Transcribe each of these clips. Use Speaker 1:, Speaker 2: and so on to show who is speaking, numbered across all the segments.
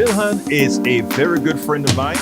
Speaker 1: Hunn is a very good friend of mine.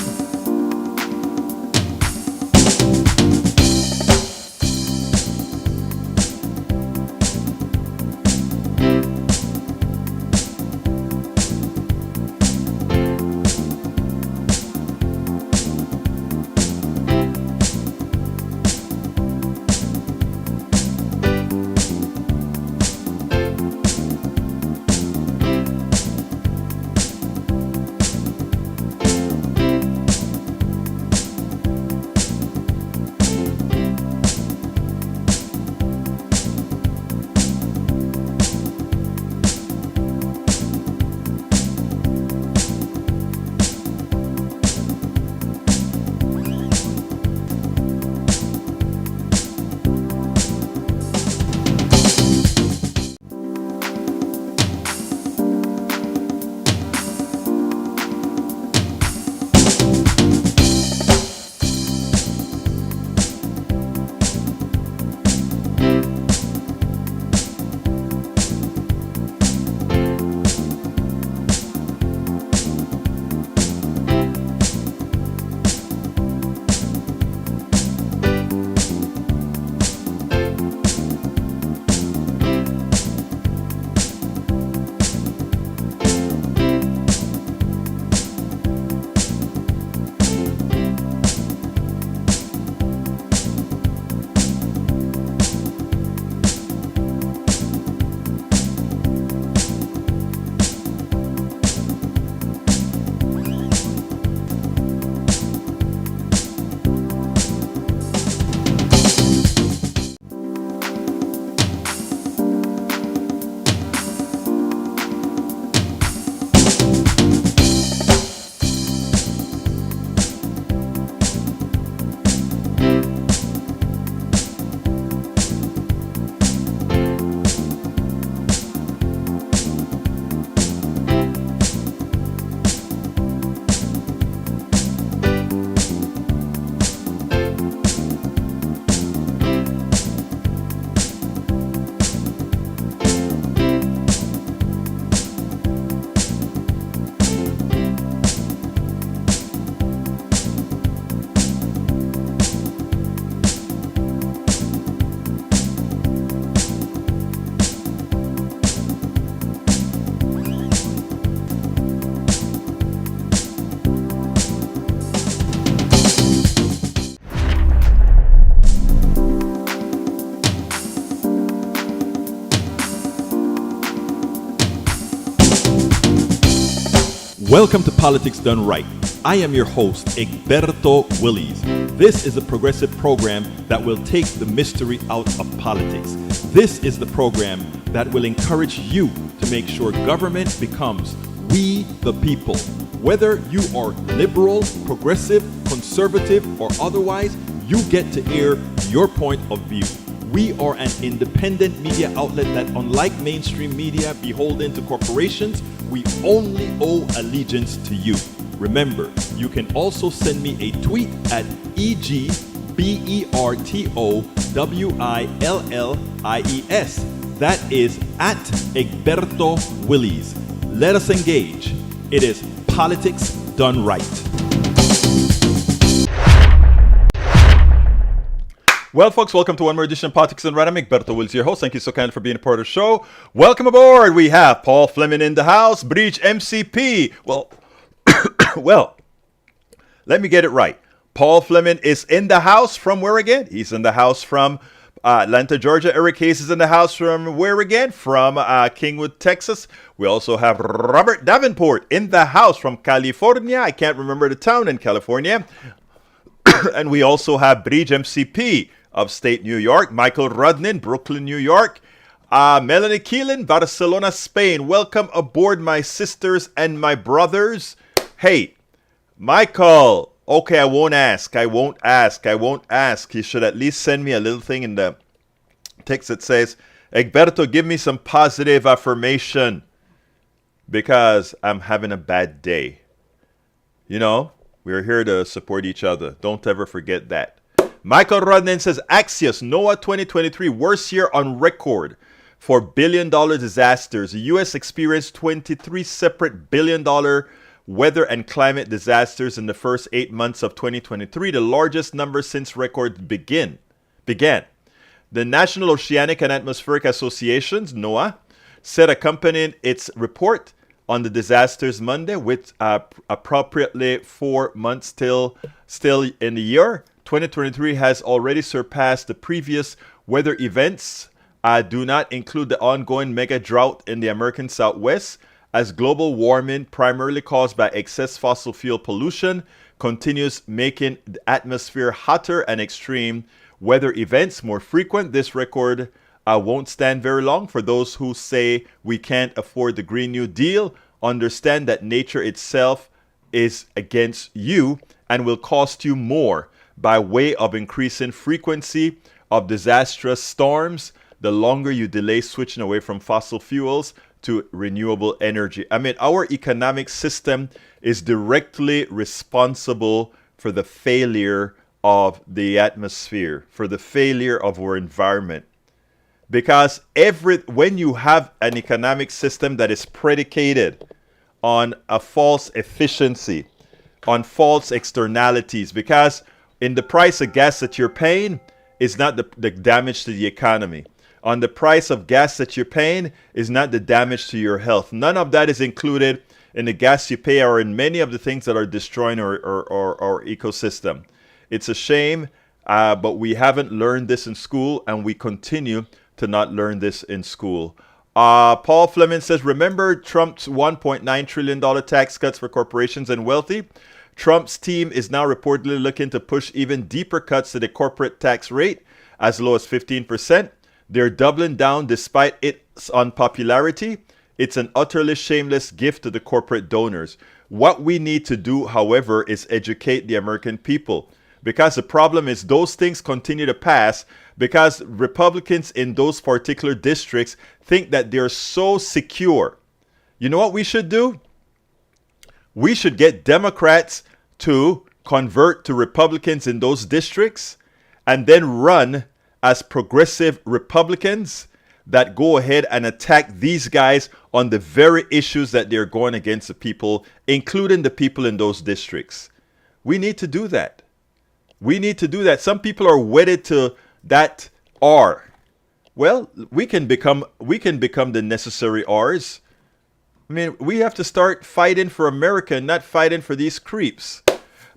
Speaker 1: Welcome to Politics Done Right. I am your host, Egberto Willies. This is a progressive program that will take the mystery out of politics. This is the program that will encourage you to make sure government becomes we the people. Whether you are liberal, progressive, conservative, or otherwise, you get to air your point of view. We are an independent media outlet that, unlike mainstream media beholden to corporations, we only owe allegiance to you. Remember, you can also send me a tweet at EGBERTOWILLIES. That is at Egberto Willies. Let us engage. It is Politics Done Right. Well, folks, welcome to one more edition of Politics and Right. I'm Egberto Willies, your host. Thank you so kindly for being a part of the show. Welcome aboard. We have Paul Fleming in the house, Breach MCP. Well, let me get it right. Paul Fleming is in the house from where again? He's in the house from Atlanta, Georgia. Eric Hayes is in the house from where again? From Kingwood, Texas. We also have Robert Davenport in the house from California. I can't remember the town in California. And we also have Breach MCP, upstate New York. Michael Rudnin, Brooklyn, New York. Melanie Keelan, Barcelona, Spain. Welcome aboard, my sisters and my brothers. Hey, Michael. Okay, I won't ask. You should at least send me a little thing in the text that says, Egberto, give me some positive affirmation because I'm having a bad day. You know, we're here to support each other. Don't ever forget that. Michael Rodnan says, Axios, NOAA 2023, worst year on record for billion-dollar disasters. The U.S. experienced 23 separate billion-dollar weather and climate disasters in the first 8 months of 2023, the largest number since records began. The National Oceanic and Atmospheric Associations, NOAA, said accompanying its report on the disasters Monday, with appropriately 4 months still in the year, 2023 has already surpassed the previous weather events. Do not include the ongoing mega drought in the American Southwest, as global warming, primarily caused by excess fossil fuel pollution, continues making the atmosphere hotter and extreme weather events more frequent. This record won't stand very long. For those who say we can't afford the Green New Deal, understand that nature itself is against you and will cost you more by way of increasing frequency of disastrous storms the longer you delay switching away from fossil fuels to renewable energy. I mean, our economic system is directly responsible for the failure of the atmosphere, for the failure of our environment. Because when you have an economic system that is predicated on a false efficiency, on false externalities, because in the price of gas that you're paying is not the damage to the economy. On the price of gas that you're paying is not the damage to your health. None of that is included in the gas you pay or in many of the things that are destroying our ecosystem. It's a shame, but we haven't learned this in school, and we continue to not learn this in school. Paul Fleming says, remember Trump's $1.9 trillion tax cuts for corporations and wealthy? Trump's team is now reportedly looking to push even deeper cuts to the corporate tax rate, as low as 15%. They're doubling down despite its unpopularity. It's an utterly shameless gift to the corporate donors. What we need to do, however, is educate the American people. Because the problem is those things continue to pass because Republicans in those particular districts think that they're so secure. You know what we should do? We should get Democrats to convert to Republicans in those districts and then run as progressive Republicans that go ahead and attack these guys on the very issues that they're going against the people, including the people in those districts. We need to do that. We need to do that. Some people are wedded to that R. Well, we can become the necessary R's. I mean, we have to start fighting for America and not fighting for these creeps.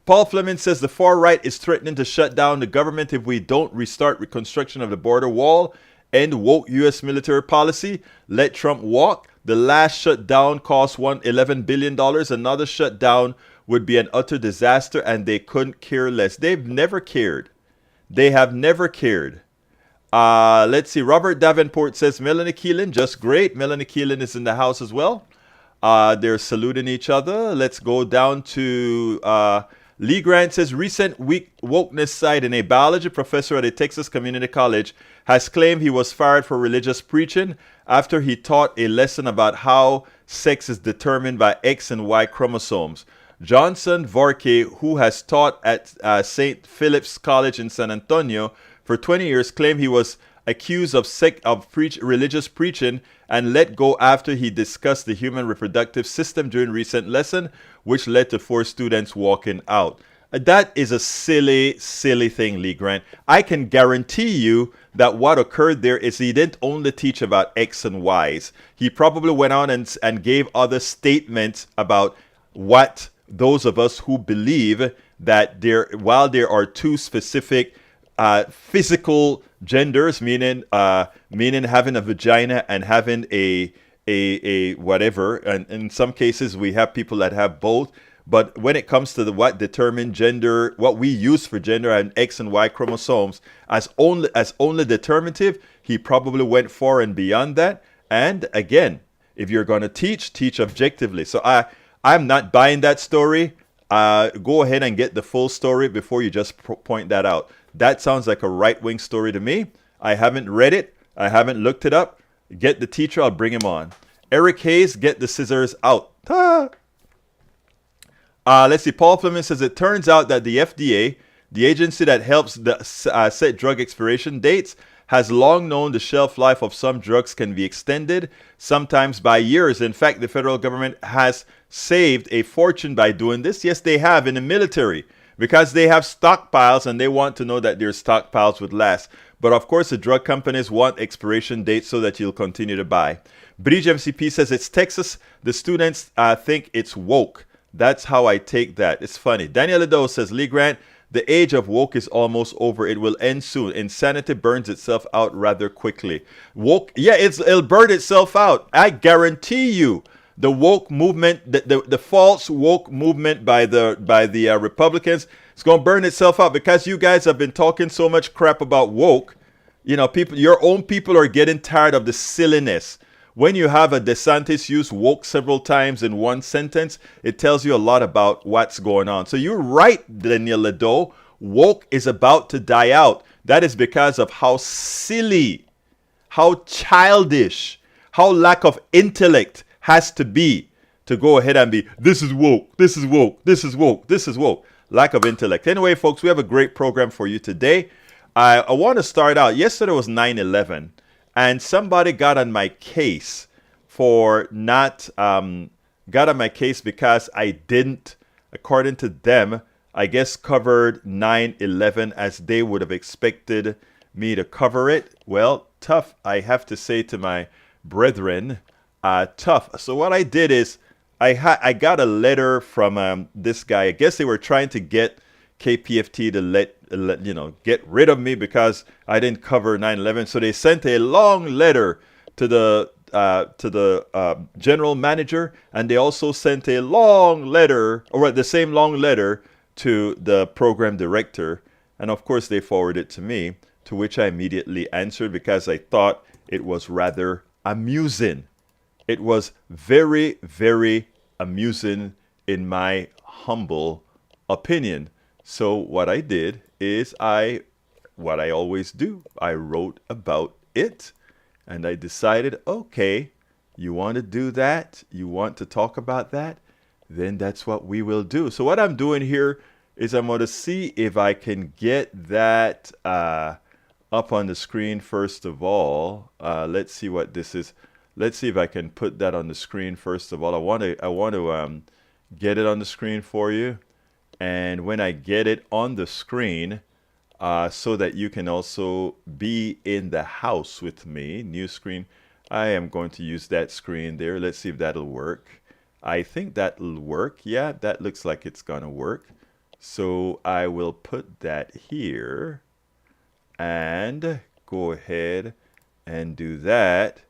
Speaker 1: Paul Fleming says the far right is threatening to shut down the government if we don't restart reconstruction of the border wall, end woke U.S. military policy, let Trump walk. The last shutdown cost $11 billion. Another shutdown would be an utter disaster, and they couldn't care less. They've never cared. They have never cared. Let's see. Robert Davenport says, Melanie Keelan, just great. Melanie Keelan is in the house as well. They're saluting each other. Let's go down to Lee Grant says, recent wokeness site in a biology professor at a Texas community college has claimed he was fired for religious preaching after he taught a lesson about how sex is determined by X and Y chromosomes. Johnson Varkey, who has taught at St. Philip's College in San Antonio for 20 years, claimed he was accused of religious preaching and let go after he discussed the human reproductive system during recent lesson, which led to 4 students walking out. That is a silly, silly thing, Lee Grant. I can guarantee you that what occurred there is he didn't only teach about X and Y's. He probably went on and gave other statements about what those of us who believe that while there are 2 specific physical genders, meaning having a vagina and having a whatever, and in some cases we have people that have both, but when it comes to what determine gender, what we use for gender and X and Y chromosomes as only determinative, he probably went far and beyond that. And again, if you're going to teach objectively. So I'm not buying that story. Go ahead and get the full story before you just point that out. That sounds like a right-wing story to me. I haven't read it. I haven't looked it up. Get the teacher. I'll bring him on. Eric Hayes, get the scissors out. Let's see. Paul Fleming says, it turns out that the FDA, the agency that helps set drug expiration dates, has long known the shelf life of some drugs can be extended, sometimes by years. In fact, the federal government has saved a fortune by doing this? Yes, they have in the military because they have stockpiles and they want to know that their stockpiles would last. But of course, the drug companies want expiration dates so that you'll continue to buy. Bridge MCP says it's Texas. The students think it's woke. That's how I take that. It's funny. Daniel Ado says, Lee Grant, the age of woke is almost over. It will end soon. Insanity burns itself out rather quickly. Woke, yeah, it'll burn itself out. I guarantee you. The woke movement, the false woke movement by the Republicans, it's going to burn itself out because you guys have been talking so much crap about woke. You know, people, your own people are getting tired of the silliness. When you have a DeSantis use woke several times in one sentence, it tells you a lot about what's going on. So you're right, Daniel Ledo. Woke is about to die out. That is because of how silly, how childish, how lack of intellect has to be to go ahead and be, this is woke, this is woke, this is woke, this is woke. Lack of intellect. Anyway, folks, we have a great program for you today. I want to start out. Yesterday was 9/11, and somebody got on my case for not, got on my case because I didn't, according to them, I guess covered 9/11 as they would have expected me to cover it. Well, tough, I have to say to my brethren, tough. So what I did is I got a letter from this guy. I guess they were trying to get KPFT to let get rid of me because I didn't cover 9/11. So they sent a long letter to the general manager, and they also sent a long letter, or the same long letter, to the program director. And of course, they forwarded it to me, to which I immediately answered because I thought it was rather amusing. It was very, very amusing in my humble opinion. So what I did is what I always do, I wrote about it, and I decided, okay, you want to do that? You want to talk about that? Then that's what we will do. So what I'm doing here is I'm going to see if I can get that up on the screen first of all. Let's see what this is. Let's see if I can put that on the screen first of all. I want to get it on the screen for you. And when I get it on the screen, so that you can also be in the house with me, new screen, I am going to use that screen there. Let's see if that'll work. I think that'll work. Yeah, that looks like it's gonna work. So I will put that here and go ahead and do that.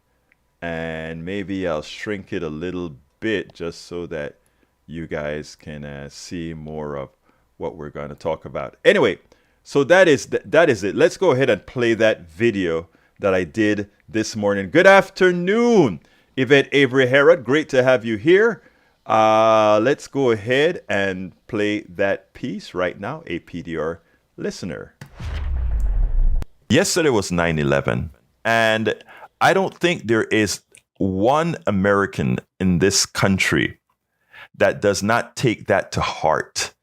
Speaker 1: And maybe I'll shrink it a little bit just so that you guys can see more of what we're going to talk about. Anyway, so that is it. Let's go ahead and play that video that I did this morning. Good afternoon, Yvette Avery Herod. Great to have you here. Let's go ahead and play that piece right now, a PDR listener. Yesterday was 9/11, and I don't think there is one American in this country that does not take that to heart,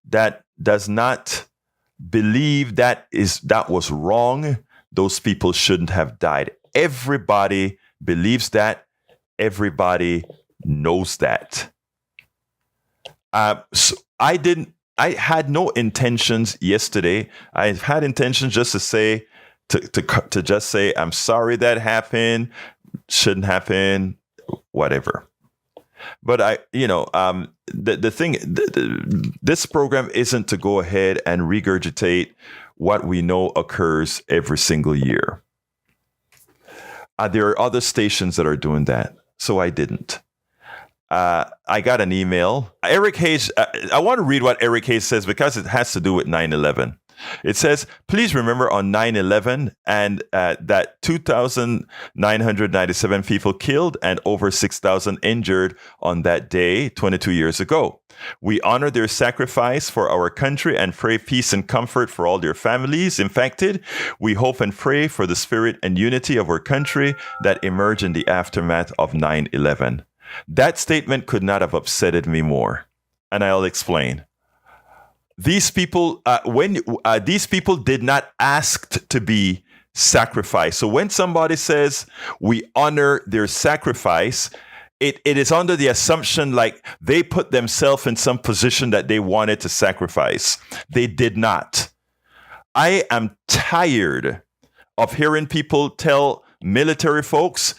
Speaker 1: that does not believe that was wrong. Those people shouldn't have died. Everybody believes that. Everybody knows that. So I had no intentions yesterday. I had intentions just to say, to just say, I'm sorry that happened, shouldn't happen, whatever. But the thing, this program isn't to go ahead and regurgitate what we know occurs every single year. There are other stations that are doing that, so I didn't. I got an email. Eric Hayes, I want to read what Eric Hayes says because it has to do with 9/11. It says, please remember on 9/11 and that 2,997 people killed and over 6,000 injured on that day 22 years ago. We honor their sacrifice for our country and pray peace and comfort for all their families infected. We hope and pray for the spirit and unity of our country that emerge in the aftermath of 9/11. That statement could not have upsetted me more. And I'll explain. These people, these people did not ask to be sacrificed. So when somebody says we honor their sacrifice, it is under the assumption like they put themselves in some position that they wanted to sacrifice. They did not. I am tired of hearing people tell military folks,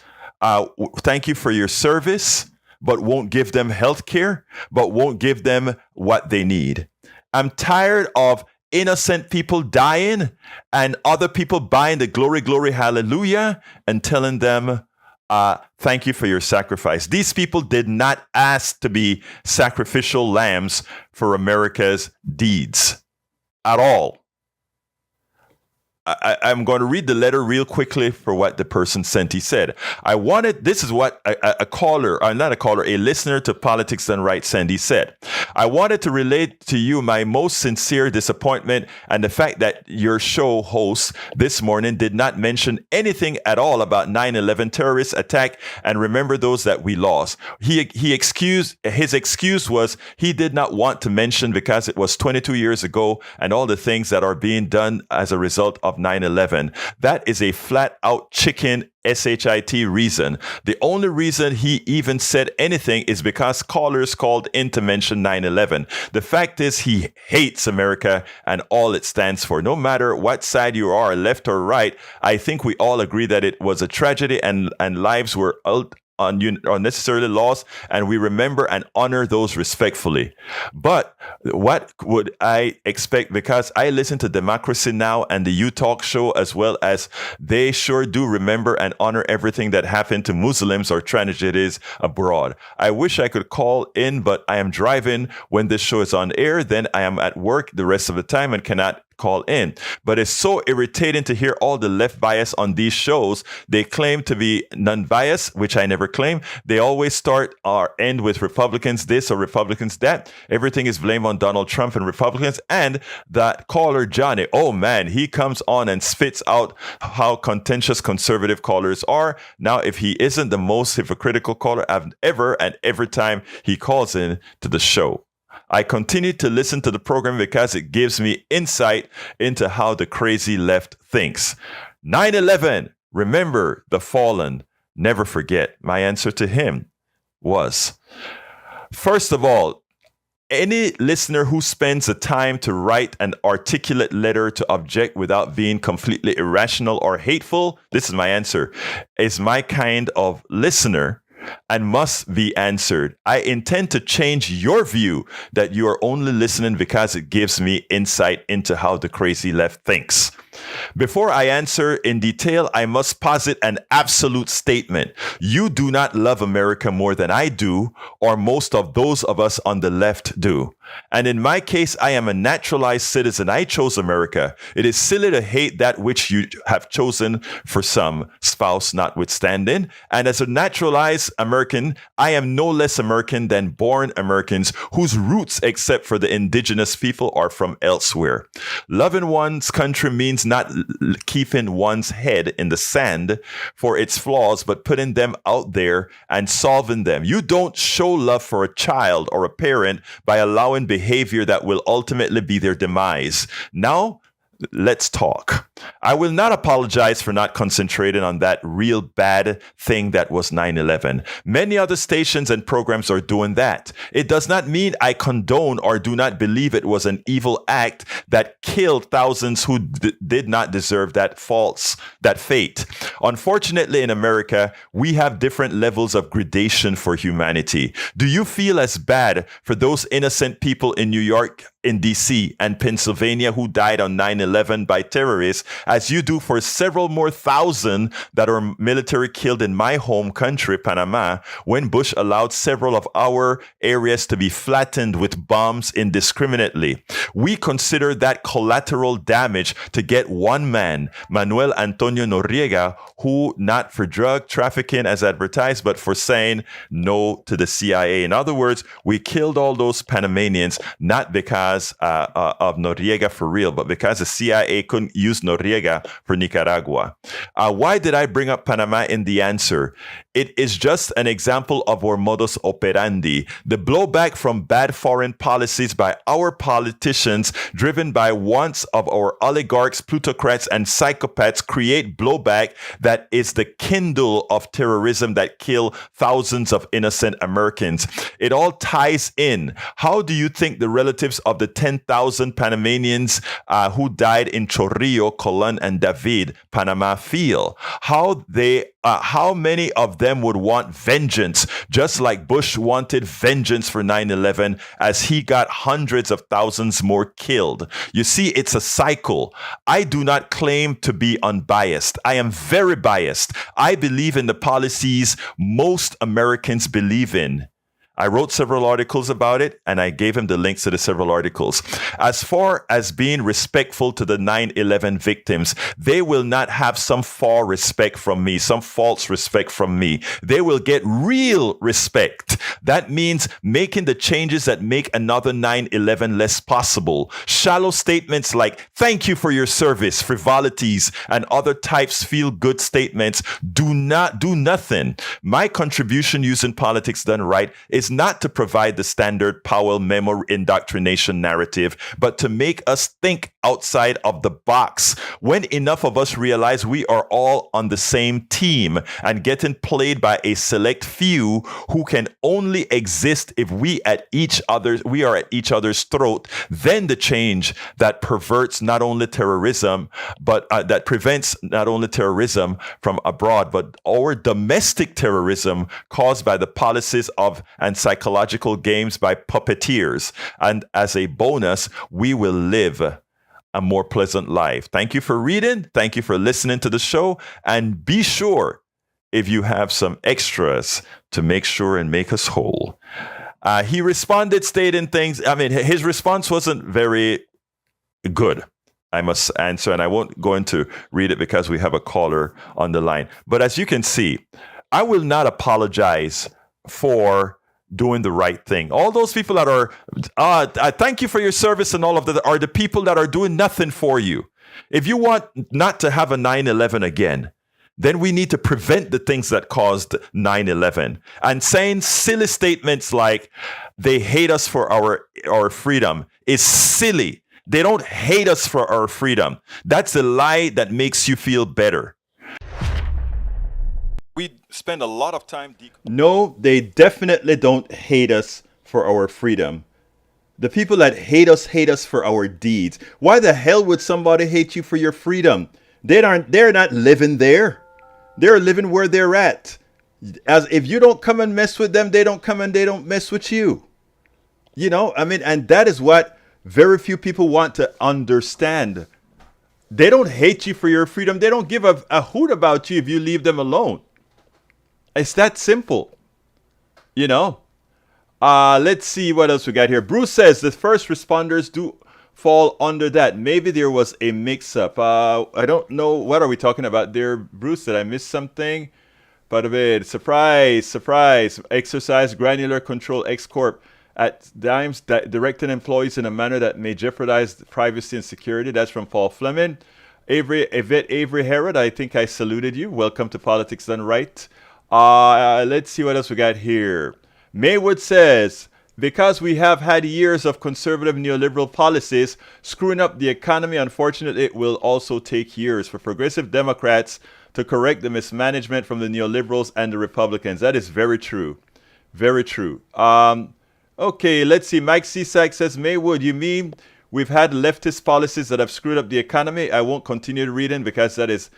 Speaker 1: thank you for your service, but won't give them health care, but won't give them what they need. I'm tired of innocent people dying and other people buying the glory, glory, hallelujah, and telling them, thank you for your sacrifice. These people did not ask to be sacrificial lambs for America's deeds at all. I'm going to read the letter real quickly for what the person sent. He said, this is what a listener to Politics Done Right, Sandy said. I wanted to relate to you my most sincere disappointment and the fact that your show host this morning did not mention anything at all about 9/11 terrorist attack and remember those that we lost. His excuse was he did not want to mention because it was 22 years ago and all the things that are being done as a result of 9/11. That is a flat out chicken SHIT reason. The only reason he even said anything is because callers called in to mention 9/11. The fact is he hates America and all it stands for. No matter what side you are, left or right, I think we all agree that it was a tragedy and lives were unnecessarily lost, and we remember and honor those respectfully. But what would I expect? Because I listen to Democracy Now! And the You Talk show, as well as they sure do remember and honor everything that happened to Muslims or tragedies abroad. I wish I could call in, but I am driving when this show is on air. Then I am at work the rest of the time and cannot call in. But it's so irritating to hear all the left bias on these shows. They claim to be non-biased, which I never claim. They always start or end with Republicans this or Republicans that. Everything is blamed on Donald Trump and Republicans. And that caller, Johnny, oh man, he comes on and spits out how contentious conservative callers are. Now, if he isn't the most hypocritical caller I've ever, and every time he calls in to the show. I continue to listen to the program because it gives me insight into how the crazy left thinks. 9/11, remember the fallen, never forget. My answer to him was, first of all, any listener who spends the time to write an articulate letter to object without being completely irrational or hateful, this is my answer, is my kind of listener and must be answered. I intend to change your view that you are only listening because it gives me insight into how the crazy left thinks. Before I answer in detail, I must posit an absolute statement. You do not love America more than I do, or most of those of us on the left do. And in my case, I am a naturalized citizen. I chose America. It is silly to hate that which you have chosen for some, spouse notwithstanding. And as a naturalized American, I am no less American than born Americans whose roots, except for the indigenous people, are from elsewhere. Loving one's country means not keeping one's head in the sand for its flaws, but putting them out there and solving them. You don't show love for a child or a parent by allowing behavior that will ultimately be their demise. Now, let's talk. I will not apologize for not concentrating on that real bad thing that was 9/11. Many other stations and programs are doing that. It does not mean I condone or do not believe it was an evil act that killed thousands who did not deserve that fate. Unfortunately, in America, we have different levels of gradation for humanity. Do you feel as bad for those innocent people in New York, in DC, and Pennsylvania who died on 9/11 by terrorists as you do for several more thousand that are military killed in my home country, Panama, when Bush allowed several of our areas to be flattened with bombs indiscriminately? We consider that collateral damage to get one man, Manuel Antonio Noriega, who not for drug trafficking as advertised, but for saying no to the CIA. In other words, we killed all those Panamanians not because of Noriega for real, but because the CIA couldn't use Noriega for Nicaragua. Why did I bring up Panama in the answer? It is just an example of our modus operandi. The blowback from bad foreign policies by our politicians, driven by wants of our oligarchs, plutocrats, and psychopaths, create blowback that is the kindle of terrorism that kill thousands of innocent Americans. It all ties in. How do you think the relatives of the 10,000 Panamanians who died in Chorrillo, Colon, and David, Panama feel? How many of them would want vengeance, just like Bush wanted vengeance for 9/11 as he got hundreds of thousands more killed? You see, it's a cycle. I do not claim to be unbiased. I am very biased. I believe in the policies most Americans believe in. I wrote several articles about it, and I gave him the links to the several articles. As far as being respectful to the 9/11 victims, they will not have some false respect from me, some false respect from me. They will get real respect. That means making the changes that make another 9/11 less possible. Shallow statements like, thank you for your service, frivolities, and other types feel-good statements do nothing. My contribution using politics done right is not to provide the standard Powell memo indoctrination narrative, but to make us think outside of the box. When enough of us realize we are all on the same team and getting played by a select few who can only exist if we are at each other's throat, then the change that perverts not only terrorism, but that prevents not only terrorism from abroad, but our domestic terrorism caused by the policies of and psychological games by puppeteers. And as a bonus, we will live a more pleasant life. Thank you for reading. Thank you for listening to the show. And be sure, if you have some extras, to make sure and make us whole. He responded stating things. I mean, his response wasn't very good, I must answer, and I won't go into read it because we have a caller on the line. But as you can see, I will not apologize for doing the right thing. All those people that are, thank you for your service and all of that, are the people that are doing nothing for you. If you want not to have a 9/11 again, then we need to prevent the things that caused 9/11. And saying silly statements like they hate us for our freedom is silly. They don't hate us for our freedom. That's the lie that makes you feel better. We spend a lot of time. No, they definitely don't hate us for our freedom. The people that hate us for our deeds. Why the hell would somebody hate you for your freedom? They're not living there. They're living where they're at. As if you don't come and mess with them, they don't come and they don't mess with you. You know, I mean, and that is what very few people want to understand. They don't hate you for your freedom. They don't give a hoot about you if you leave them alone. It's that simple, you know. Let's see what else we got here. Bruce says the first responders do fall under that. Maybe there was a mix-up. I don't know. What are we talking about there, Bruce? Did I miss something? But a bit. Surprise. Exercise granular control X Corp at times directing employees in a manner that may jeopardize privacy and security. That's from Paul Fleming. Yvette Avery Herod, I think I saluted you. Welcome to Politics Done Right. Let's see what else we got here. Maywood says, because we have had years of conservative neoliberal policies screwing up the economy, unfortunately, it will also take years for progressive Democrats to correct the mismanagement from the neoliberals and the Republicans. That is very true. Very true. Okay, let's see. Mike Cisak says, Maywood, you mean we've had leftist policies that have screwed up the economy? I won't continue reading because that is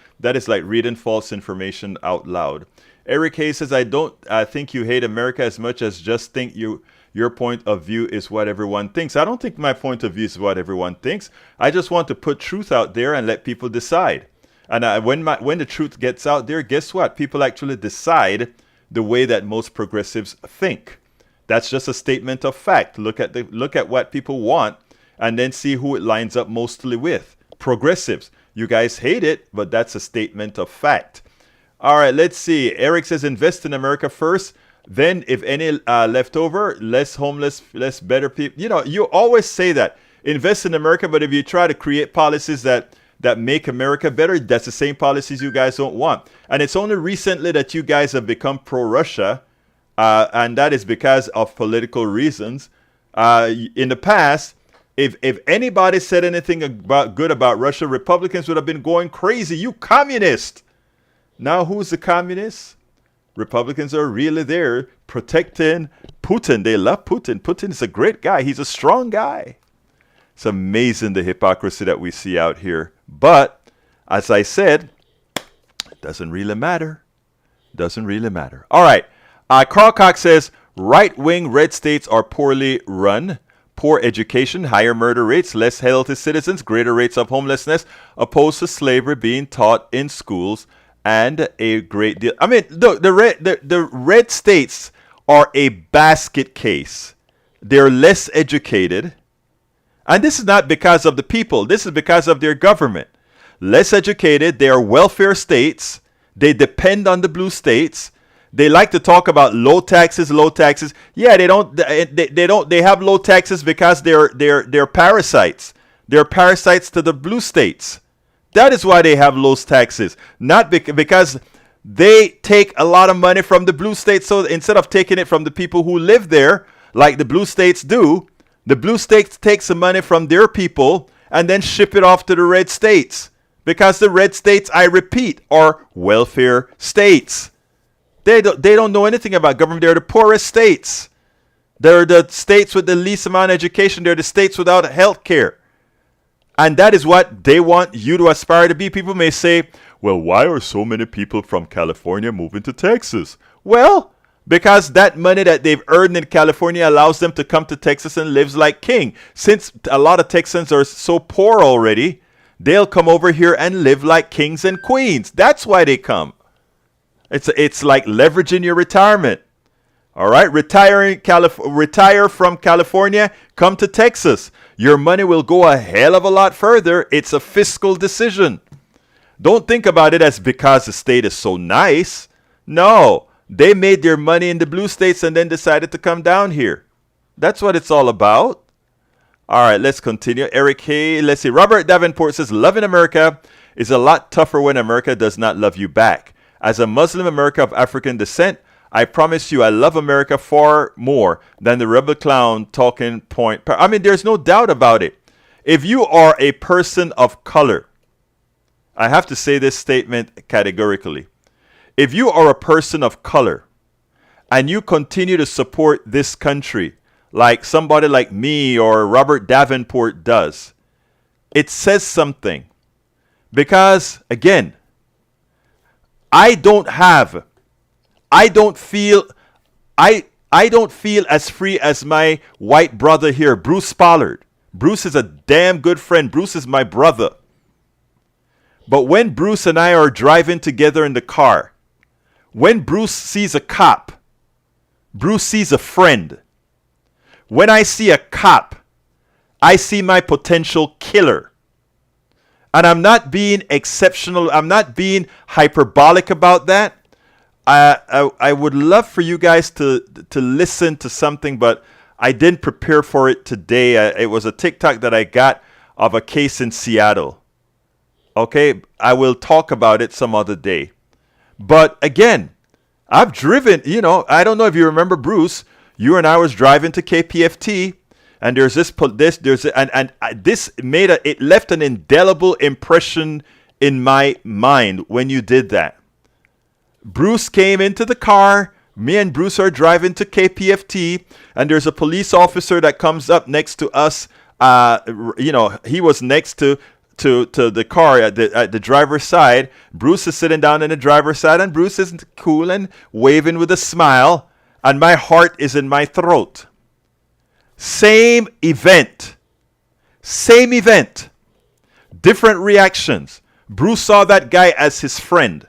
Speaker 1: like reading false information out loud. Eric Hayes says, I don't think you hate America as much as just think your point of view is what everyone thinks. I don't think my point of view is what everyone thinks. I just want to put truth out there and let people decide. And when the truth gets out there, guess what? People actually decide the way that most progressives think. That's just a statement of fact. Look at what people want and then see who it lines up mostly with. Progressives. You guys hate it, but that's a statement of fact. All right, let's see. Eric says invest in America first. Then if any left over, less homeless, less better people. You know, you always say that. Invest in America, but if you try to create policies that that make America better, that's the same policies you guys don't want. And it's only recently that you guys have become pro-Russia, and that is because of political reasons. In the past, if anybody said anything good about Russia, Republicans would have been going crazy. You communist! Now who's the communist? Republicans are really there protecting Putin. They love Putin. Putin is a great guy. He's a strong guy. It's amazing the hypocrisy that we see out here. But, as I said, it doesn't really matter. Doesn't really matter. All right. Carl Cox says, right-wing red states are poorly run. Poor education, higher murder rates, less healthy citizens, greater rates of homelessness, opposed to slavery being taught in schools, and a great deal. I mean, the red states are a basket case. They're less educated. And this is not because of the people. This is because of their government. Less educated. They are welfare states. They depend on the blue states. They like to talk about low taxes, low taxes. Yeah, they don't. They have low taxes because they're parasites. They're parasites to the blue states. That is why they have low taxes. Not because they take a lot of money from the blue states. So instead of taking it from the people who live there, like the blue states do, the blue states take some money from their people and then ship it off to the red states. Because the red states, I repeat, are welfare states. They don't know anything about government. They're the poorest states. They're the states with the least amount of education. They're the states without health care. And that is what they want you to aspire to be. People may say, well, why are so many people from California moving to Texas? Well, because that money that they've earned in California allows them to come to Texas and live like king. Since a lot of Texans are so poor already, they'll come over here and live like kings and queens. That's why they come. It's like leveraging your retirement. All right, retire from California, come to Texas. Your money will go a hell of a lot further. It's a fiscal decision. Don't think about it as because the state is so nice. No, they made their money in the blue states and then decided to come down here. That's what it's all about. All right, let's continue. Eric Hay, let's see. Robert Davenport says, loving America is a lot tougher when America does not love you back. As a Muslim American of African descent, I promise you I love America far more than the rebel clown talking point. I mean, there's no doubt about it. If you are a person of color, I have to say this statement categorically. If you are a person of color and you continue to support this country like somebody like me or Robert Davenport does, it says something. Because, again, I don't feel as free as my white brother here, Bruce Pollard. Bruce is a damn good friend. Bruce is my brother. But when Bruce and I are driving together in the car, when Bruce sees a cop, Bruce sees a friend. When I see a cop, I see my potential killer. And I'm not being exceptional. I'm not being hyperbolic about that. I would love for you guys to listen to something, but I didn't prepare for it today. It was a TikTok that I got of a case in Seattle. Okay, I will talk about it some other day. But again, I've driven, I don't know if you remember, Bruce, you and I was driving to KPFT, and it left an indelible impression in my mind when you did that. Bruce came into the car. Me and Bruce are driving to KPFT, and there's a police officer that comes up next to us. He was next to the car at the driver's side. Bruce is sitting down in the driver's side, and Bruce is cool and waving with a smile, and my heart is in my throat. Same event, different reactions. Bruce saw that guy as his friend.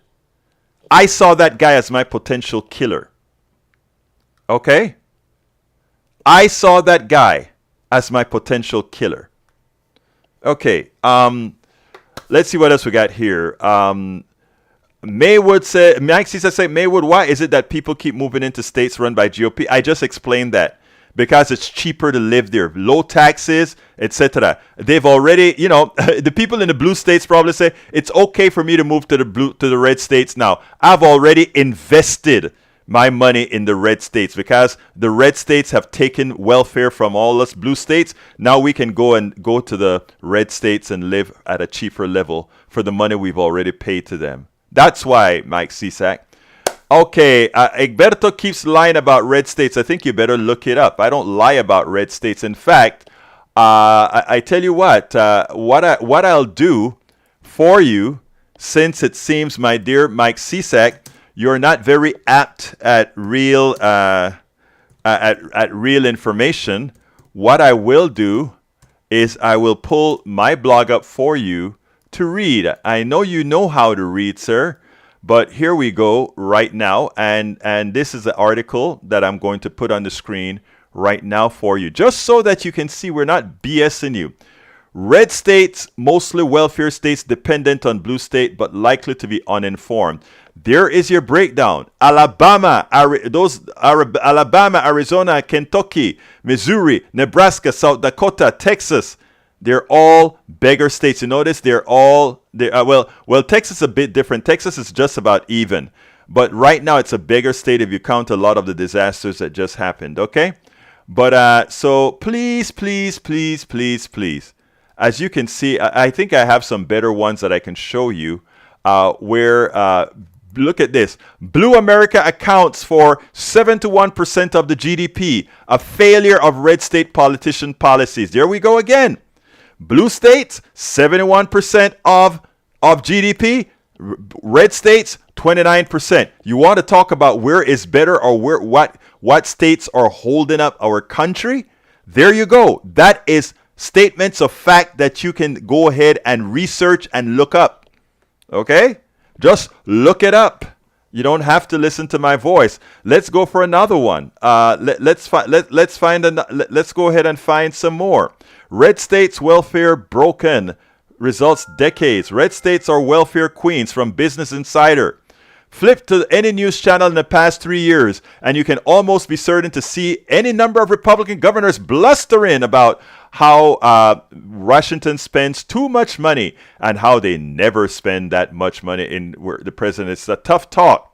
Speaker 1: I saw that guy as my potential killer. Okay? I saw that guy as my potential killer. Okay, let's see what else we got here. Maywood said, Mike Cesar said, Maywood, why is it that people keep moving into states run by GOP? I just explained that. because it's cheaper to live there. Low taxes, etc. They've already, the people in the blue states probably say, it's okay for me to move to the red states now. I've already invested my money in the red states because the red states have taken welfare from all us blue states. Now we can go to the red states and live at a cheaper level for the money we've already paid to them. That's why, Mike Cisak. Okay, Egberto keeps lying about red states. I think you better look it up. I don't lie about red states. In fact, I tell you what I'll do for you, since it seems, my dear Mike Cisak, you're not very apt at real information. What I will do is I will pull my blog up for you to read. I know you know how to read, sir, but here we go right now. And this is the article that I'm going to put on the screen right now for you, just so that you can see we're not BSing you. Red states, mostly welfare states dependent on blue state, but likely to be uninformed. There is your breakdown. Alabama, Arizona, Kentucky, Missouri, Nebraska, South Dakota, Texas. They're all beggar states. You notice well, Texas is a bit different. Texas is just about even. But right now it's a beggar state if you count a lot of the disasters that just happened, okay? But so please, as you can see, I think I have some better ones that I can show you where look at this. Blue America accounts for 71% of the GDP, a failure of red state politician policies. There we go again. Blue states, 71% of GDP. Red states, 29%. You want to talk about where is better or what states are holding up our country? There you go. That is statements of fact that you can go ahead and research and look up. Okay? Just look it up. You don't have to listen to my voice. Let's go for another one. Let's go ahead and find some more. Red states welfare broken. Results decades. Red states are welfare queens from Business Insider. Flip to any news channel in the past 3 years, and you can almost be certain to see any number of Republican governors blustering about how Washington spends too much money and how they never spend that much money in where the president. It's a tough talk.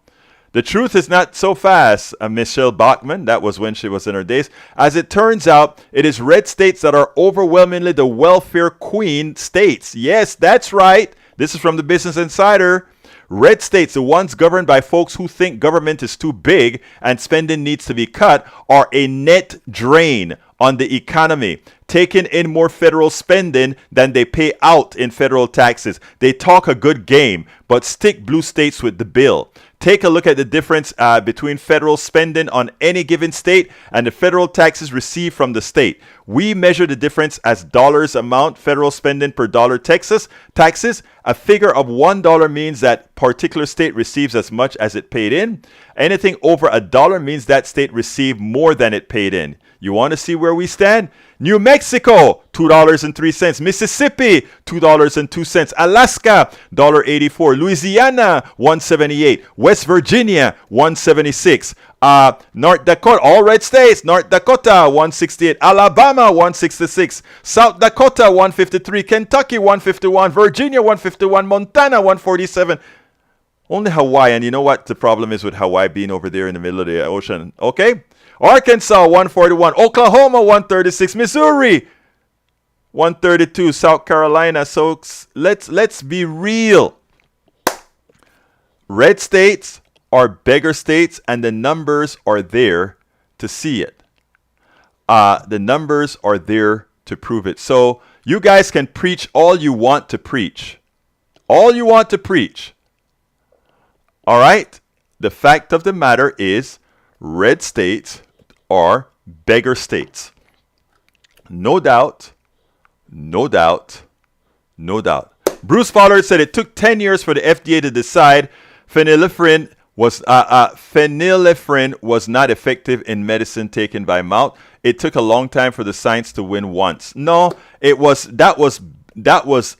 Speaker 1: The truth is not so fast, Michelle Bachmann. That was when she was in her days. As it turns out, it is red states that are overwhelmingly the welfare queen states. Yes, that's right. This is from the Business Insider. Red states, the ones governed by folks who think government is too big and spending needs to be cut, are a net drain on the economy, taking in more federal spending than they pay out in federal taxes. They talk a good game, but stick blue states with the bill. Take a look at the difference between federal spending on any given state and the federal taxes received from the state. We measure the difference as dollars amount federal spending per dollar taxes. A figure of $1 means that particular state receives as much as it paid in. Anything over $1 means that state received more than it paid in. You want to see where we stand? New Mexico, $2.03. Mississippi, $2.02. Alaska, $1.84. Louisiana, $1.78. West Virginia, $1.76. North Dakota, all red states. North Dakota, $1.68. Alabama, $1.66. South Dakota, $1.53. Kentucky, $1.51. Virginia, $1.51. Montana, $1.47. Only Hawaii, and you know what the problem is with Hawaii being over there in the middle of the ocean, okay? Arkansas, 141. Oklahoma, 136. Missouri, 132. South Carolina. So let's be real. Red states are beggar states, and the numbers are there to see it. The numbers are there to prove it. So you guys can preach all you want to preach. All you want to preach. All right? The fact of the matter is, red states are beggar states. No doubt, no doubt, no doubt. Bruce Fowler said it took 10 years for the FDA to decide phenylephrine was not effective in medicine taken by mouth. It took a long time for the science to win once. No, that was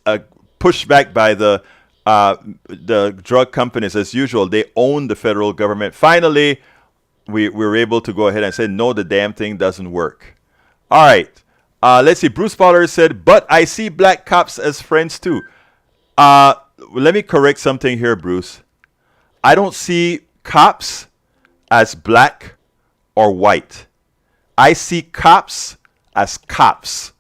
Speaker 1: a pushback by the drug companies as usual. They own the federal government. Finally, we were able to go ahead and say, no, the damn thing doesn't work. All right. Let's see. Bruce Pollard said, but I see black cops as friends too. Uh, Let me correct something here, Bruce. I don't see cops as black or white. I see cops as cops,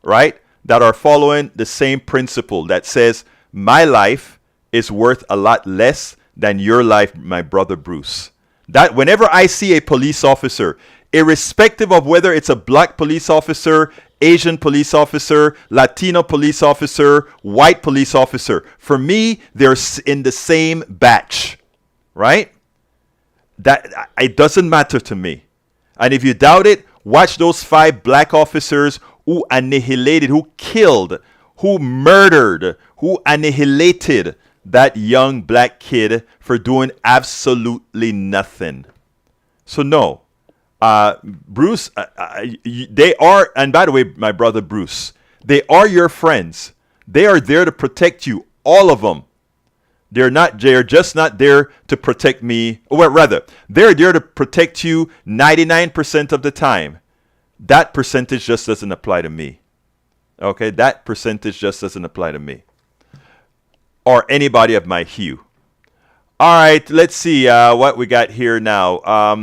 Speaker 1: right? That are following the same principle that says my life is worth a lot less than your life, my brother Bruce. That whenever I see a police officer, irrespective of whether it's a black police officer, Asian police officer, Latino police officer, white police officer, for me, they're in the same batch, right? That it doesn't matter to me. And if you doubt it, watch those 5 black officers who annihilated, who killed, who murdered, who annihilated that young black kid for doing absolutely nothing. So no, Bruce, they are, and by the way, my brother Bruce, they are your friends. They are there to protect you, all of them. They're just not there to protect me. Or rather, they're there to protect you 99% of the time. That percentage just doesn't apply to me. Okay, that percentage just doesn't apply to me. Or anybody of my hue. All right, let's see what we got here now.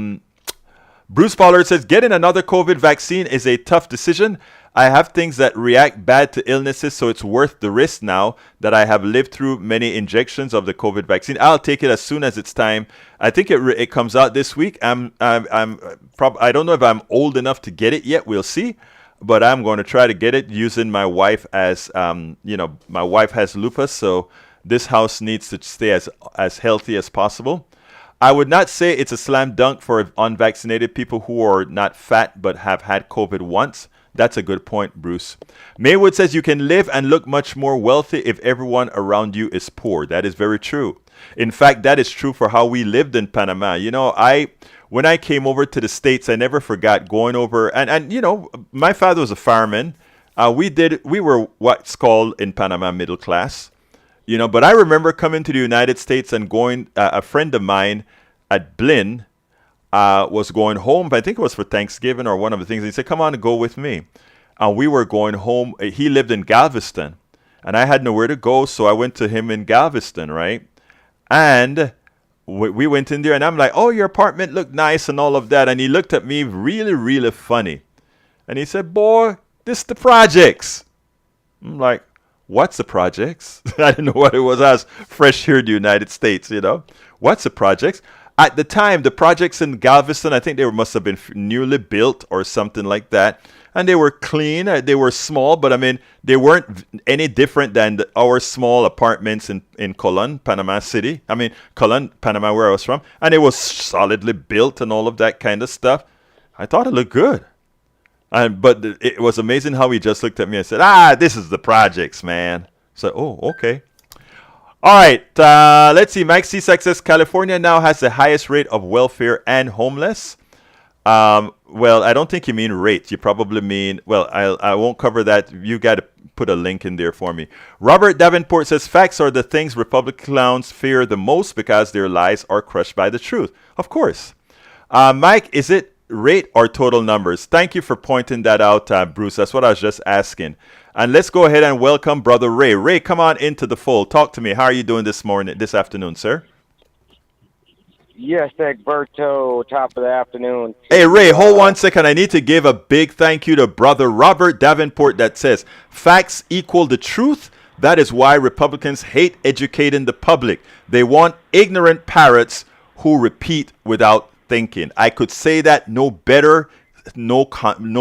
Speaker 1: Bruce Pollard says, getting another COVID vaccine is a tough decision. I have things that react bad to illnesses, so it's worth the risk now that I have lived through many injections of the COVID vaccine. I'll take it as soon as it's time. I think it comes out this week. I don't know if I'm old enough to get it yet. We'll see. But I'm going to try to get it using my wife as, my wife has lupus, so this house needs to stay as healthy as possible. I would not say it's a slam dunk for unvaccinated people who are not fat but have had COVID once. That's a good point, Bruce. Maywood says you can live and look much more wealthy if everyone around you is poor. That is very true. In fact, that is true for how we lived in Panama. You know, when I came over to the States, I never forgot going over, and my father was a fireman. We were what's called in Panama middle class. But I remember coming to the United States and going, a friend of mine at Blinn was going home. I think it was for Thanksgiving or one of the things. He said, come on and go with me. And we were going home. He lived in Galveston. And I had nowhere to go, so I went to him in Galveston, right? And we went in there, and I'm like, oh, your apartment looked nice and all of that. And he looked at me really, really funny. And he said, boy, this the projects. I'm like, what's the projects? I didn't know what it was. I was fresh here in the United States, What's the projects? At the time, the projects in Galveston, I think they must have been newly built or something like that. And they were clean. They were small, but I mean, they weren't any different than our small apartments in Colon, Panama City. I mean, Colon, Panama, where I was from. And it was solidly built and all of that kind of stuff. I thought it looked good. But it was amazing how he just looked at me and said, this is the projects, man. So, oh, okay. All right, let's see. Mike Cisak says, California now has the highest rate of welfare and homeless. Well, I don't think you mean rate. You probably mean, well, I won't cover that. You got to put a link in there for me. Robert Davenport says, facts are the things Republican clowns fear the most because their lies are crushed by the truth. Of course. Mike, is it rate or total numbers? Thank you for pointing that out, Bruce. That's what I was just asking. And let's go ahead and welcome Brother Ray. Ray, come on into the fold. Talk to me. How are you doing this afternoon, sir?
Speaker 2: Yes, Egberto, top of the afternoon.
Speaker 1: Hey, Ray, hold 1 second. I need to give a big thank you to Brother Robert Davenport that says, facts equal the truth. That is why Republicans hate educating the public. They want ignorant parrots who repeat without thinking. I could say that no better, no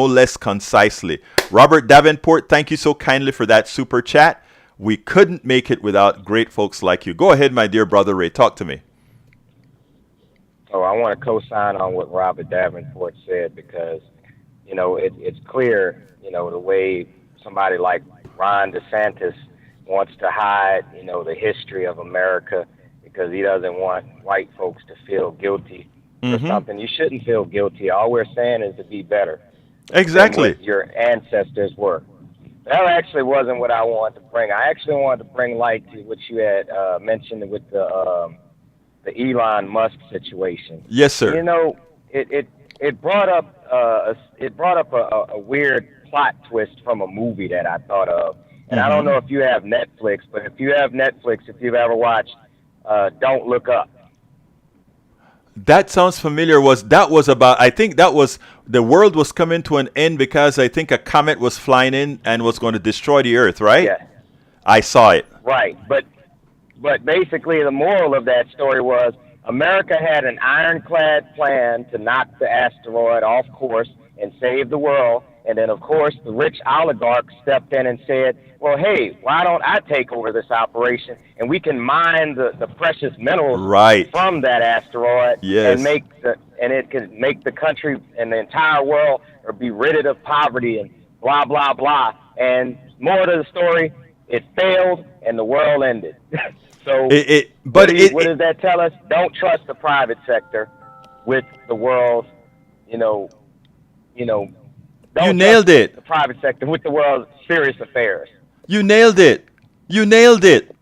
Speaker 1: less concisely. Robert Davenport, thank you so kindly for that super chat. We couldn't make it without great folks like you. Go ahead, my dear brother Ray. Talk to me.
Speaker 2: Oh, I want to co-sign on what Robert Davenport said because, it's clear, the way somebody like Ron DeSantis wants to hide, the history of America because he doesn't want white folks to feel guilty for something. You shouldn't feel guilty. All we're saying is to be better.
Speaker 1: Exactly.
Speaker 2: Than what your ancestors were. That actually wasn't what I wanted to bring. I actually wanted to bring light to what you had mentioned with the Elon Musk situation.
Speaker 1: Yes, sir.
Speaker 2: it brought up a weird plot twist from a movie that I thought of. And I don't know if you have Netflix, but if you have Netflix, if you've ever watched Don't Look Up.
Speaker 1: That sounds familiar. Was about? I think that was the world was coming to an end because I think a comet was flying in and was going to destroy the Earth. Right?
Speaker 2: Yeah.
Speaker 1: I saw it.
Speaker 2: Right, but basically the moral of that story was America had an ironclad plan to knock the asteroid off course and save the world. And then, of course, the rich oligarchs stepped in and said, well, hey, why don't I take over this operation and we can mine the precious minerals from that asteroid and it can make the country and the entire world or be rid of poverty and blah, blah, blah. And more to the story, it failed and the world ended. So what does that tell us? Don't trust the private sector with the world's, don't
Speaker 1: you nailed it.
Speaker 2: The private sector with the world's serious affairs.
Speaker 1: You nailed it. You nailed it.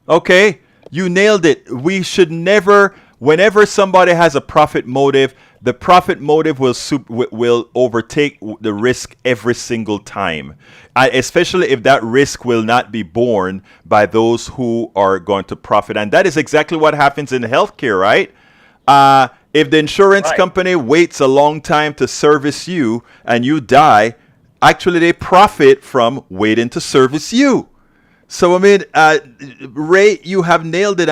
Speaker 1: Okay? You nailed it. We should never, whenever somebody has a profit motive, the profit motive will overtake the risk every single time, especially if that risk will not be borne by those who are going to profit. And that is exactly what happens in healthcare, right? If the insurance company waits a long time to service you and you die, actually they profit from waiting to service you. So, I mean, Ray, you have nailed it.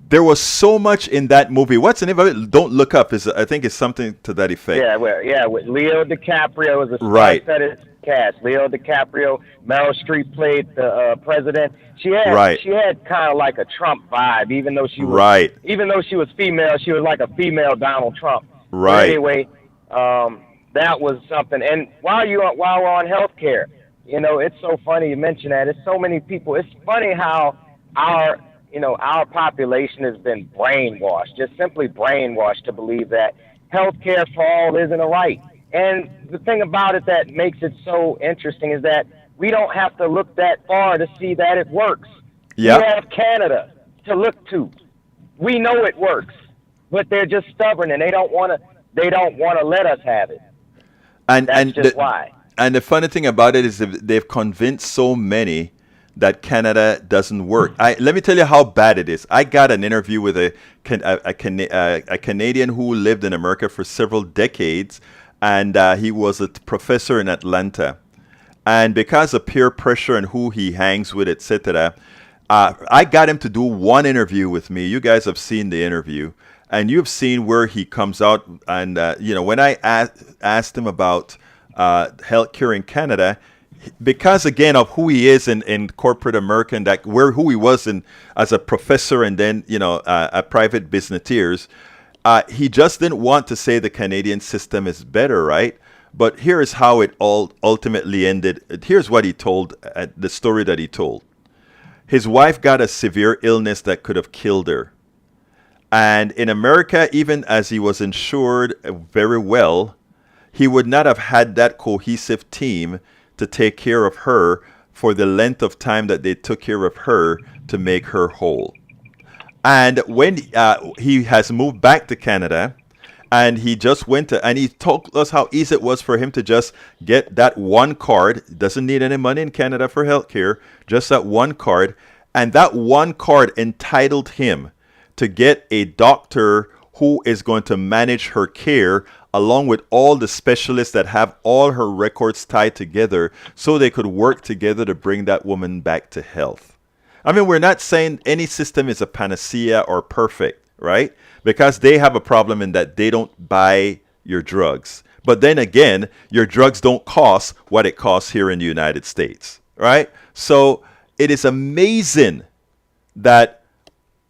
Speaker 1: There was so much in that movie. What's the name of it? Don't Look Up. I think it's something to that effect.
Speaker 2: Yeah, with Leo DiCaprio as a star-studded cast. Leo DiCaprio, Meryl Streep played the president. She had kind of like a Trump vibe, even though she was female. She was like a female Donald Trump.
Speaker 1: Right.
Speaker 2: But anyway, that was something. And while we're on healthcare, it's so funny you mention that. It's so many people. It's funny how our population has been brainwashed, just simply brainwashed to believe that healthcare for all isn't a right. And the thing about it that makes it so interesting is that we don't have to look that far to see that it works.
Speaker 1: Yep.
Speaker 2: We have Canada to look to. We know it works, but they're just stubborn and they don't want to let us have it. That's why.
Speaker 1: And the funny thing about it is they've convinced so many that Canada doesn't work. Let me tell you how bad it is. I got an interview with a Canadian who lived in America for several decades, and he was a professor in Atlanta. And because of peer pressure and who he hangs with, etc., I got him to do one interview with me. You guys have seen the interview, and you've seen where he comes out. And when I asked him about healthcare in Canada, because again of who he is in corporate America and who he was as a professor and then a private business, he just didn't want to say the Canadian system is better, right? But here is how it all ultimately ended. Here's what he told, the story that he told. His wife got a severe illness that could have killed her. And in America, even as he was insured very well, he would not have had that cohesive team to take care of her for the length of time that they took care of her to make her whole. And when he has moved back to Canada, and he just and he told us how easy it was for him to just get that one card. Doesn't need any money in Canada for healthcare, just that one card. And that one card entitled him to get a doctor who is going to manage her care, along with all the specialists that have all her records tied together so they could work together to bring that woman back to health. I mean, we're not saying any system is a panacea or perfect, right? Because they have a problem in that they don't buy your drugs. But then again, your drugs don't cost what it costs here in the United States, right? So it is amazing that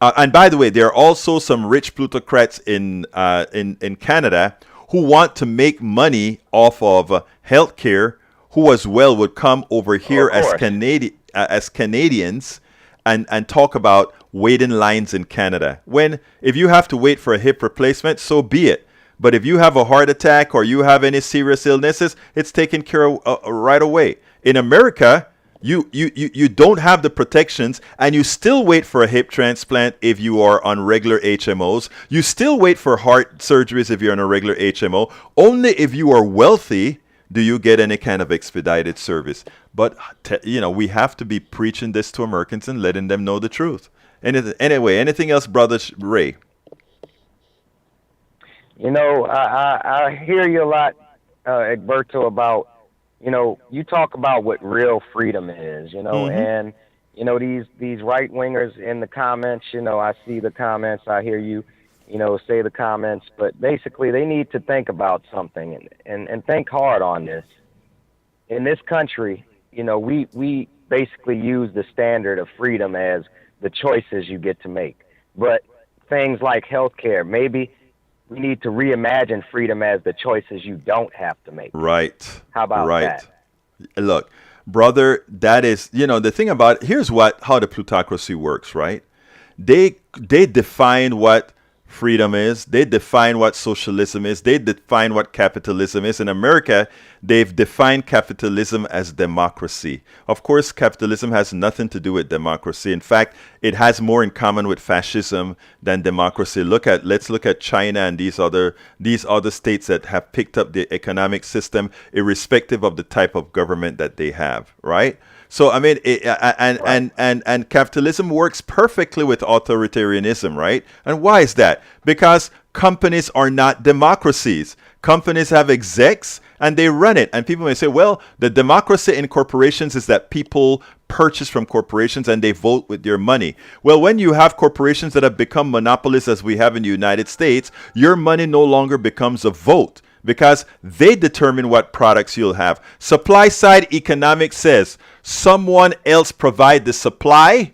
Speaker 1: and by the way, there are also some rich plutocrats in Canada who want to make money off of healthcare, who as well would come over here as Canadians and talk about waiting lines in Canada. If you have to wait for a hip replacement, so be it. But if you have a heart attack or you have any serious illnesses, it's taken care of right away. In America, You don't have the protections, and you still wait for a hip transplant if you are on regular HMOs. You still wait for heart surgeries if you're on a regular HMO. Only if you are wealthy do you get any kind of expedited service. But we have to be preaching this to Americans and letting them know the truth. Anyway, anything else, Brother Ray?
Speaker 2: I hear you a lot, Egberto, about, you talk about what real freedom is,
Speaker 1: Mm-hmm.
Speaker 2: and, these right wingers in the comments, I see the comments, I hear you, say the comments, but basically they need to think about something and think hard on this. In this country, we basically use the standard of freedom as the choices you get to make. But things like healthcare, maybe we need to reimagine freedom as the choices you don't have to make.
Speaker 1: Right.
Speaker 2: How about
Speaker 1: Right.
Speaker 2: that?
Speaker 1: Look, brother, that is, the thing about, here's how the plutocracy works, right? They define what freedom is. They define what socialism is. They define what capitalism is. In America, they've defined capitalism as democracy. Of course, capitalism has nothing to do with democracy. In fact, it has more in common with fascism than democracy. Let's look at China and these other states that have picked up the economic system irrespective of the type of government that they have, right? So I mean, and capitalism works perfectly with authoritarianism, right? And why is that? Because companies are not democracies. Companies have execs and they run it. And people may say, well, the democracy in corporations is that people purchase from corporations and they vote with their money. Well, when you have corporations that have become monopolies, as we have in the United States, your money no longer becomes a vote, because they determine what products you'll have. Supply side economics says someone else provide the supply,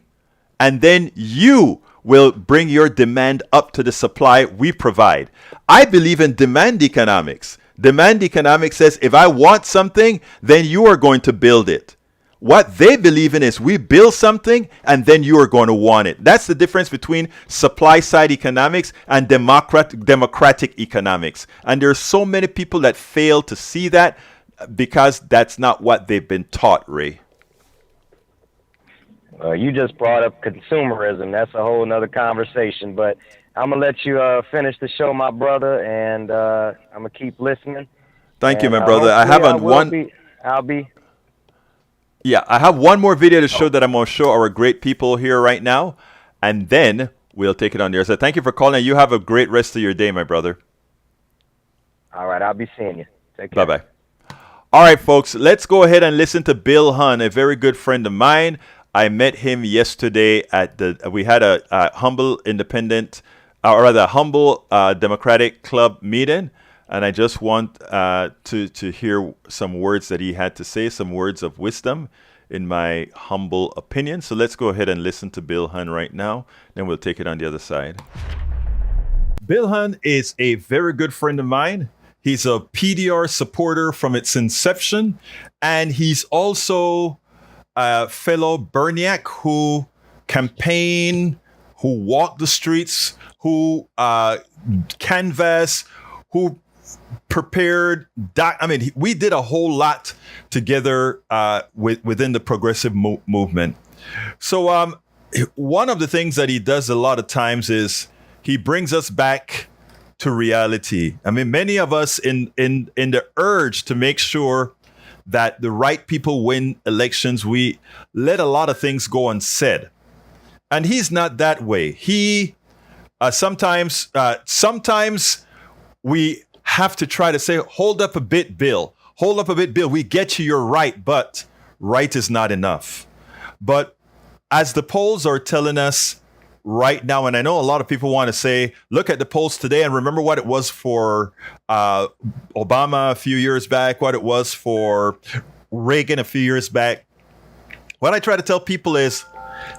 Speaker 1: and then you will bring your demand up to the supply we provide. I believe in demand economics. Demand economics says if I want something, then you are going to build it. What they believe in is we build something and then you are going to want it. That's the difference between supply side economics and democratic economics. And there are so many people that fail to see that because that's not what they've been taught, Ray.
Speaker 2: You just brought up consumerism. That's a whole nother conversation. But I'm gonna let you finish the show, my brother, and I'm gonna keep listening.
Speaker 1: Thank you,
Speaker 2: And
Speaker 1: my brother.
Speaker 2: hopefully, I'll be.
Speaker 1: Yeah, I have one more video to show that I'm going to show our great people here right now, and then we'll take it on there. So thank you for calling. You have a great rest of your day, my brother.
Speaker 2: All right, I'll be seeing you. Take care.
Speaker 1: Bye-bye. All right, folks, let's go ahead and listen to Bill Hunn, a very good friend of mine. I met him yesterday we had a humble independent, or rather humble Democratic Club meeting. And I just want to hear some words that he had to say, some words of wisdom, in my humble opinion. So let's go ahead and listen to Bill Hunn right now. Then we'll take it on the other side. Bill Hunn is a very good friend of mine. He's a PDR supporter from its inception. And he's also a fellow Berniac who campaigned, who walked the streets, who canvassed, who prepared. We did a whole lot together within the progressive movement. So one of the things that he does a lot of times is he brings us back to reality. I mean, many of us in the urge to make sure that the right people win elections, we let a lot of things go unsaid. And he's not that way. He sometimes we have to try to say, hold up a bit, Bill. Hold up a bit, Bill. We get you, you're right, but right is not enough. But as the polls are telling us right now, and I know a lot of people want to say, look at the polls today and remember what it was for Obama a few years back, what it was for Reagan a few years back. What I try to tell people is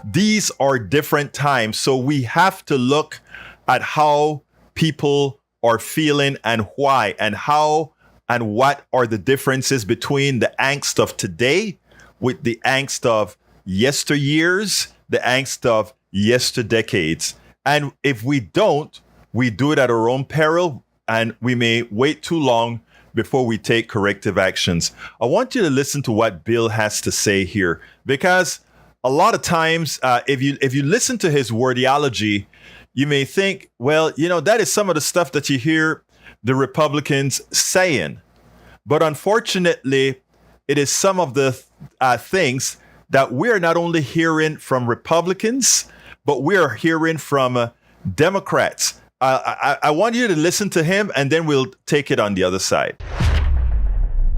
Speaker 1: these are different times. So we have to look at how people are feeling and why, and how and what are the differences between the angst of today with the angst of yesteryears, the angst of yesterdecades. And if we don't, we do it at our own peril, and we may wait too long before we take corrective actions. I want you to listen to what Bill has to say here, because a lot of times, if you listen to his wordiology, you may think, well, that is some of the stuff that you hear the Republicans saying. But unfortunately, it is some of the things that we're not only hearing from Republicans, but we're hearing from Democrats. I want you to listen to him, and then we'll take it on the other side.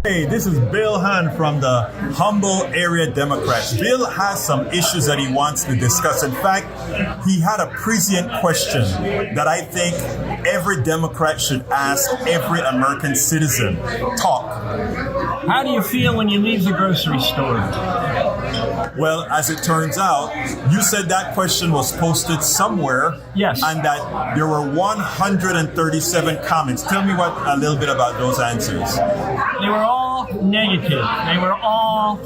Speaker 1: Hey, this is Bill Hunn from the Humble Area Democrats. Bill has some issues that he wants to discuss. In fact, he had a prescient question that I think every Democrat should ask every American citizen. Talk.
Speaker 3: How do you feel when you leave the grocery store?
Speaker 1: Well, as it turns out, you said that question was posted somewhere.
Speaker 3: Yes.
Speaker 1: And that there were 137 comments. Tell me a little bit about those answers.
Speaker 3: They were all negative. They were all,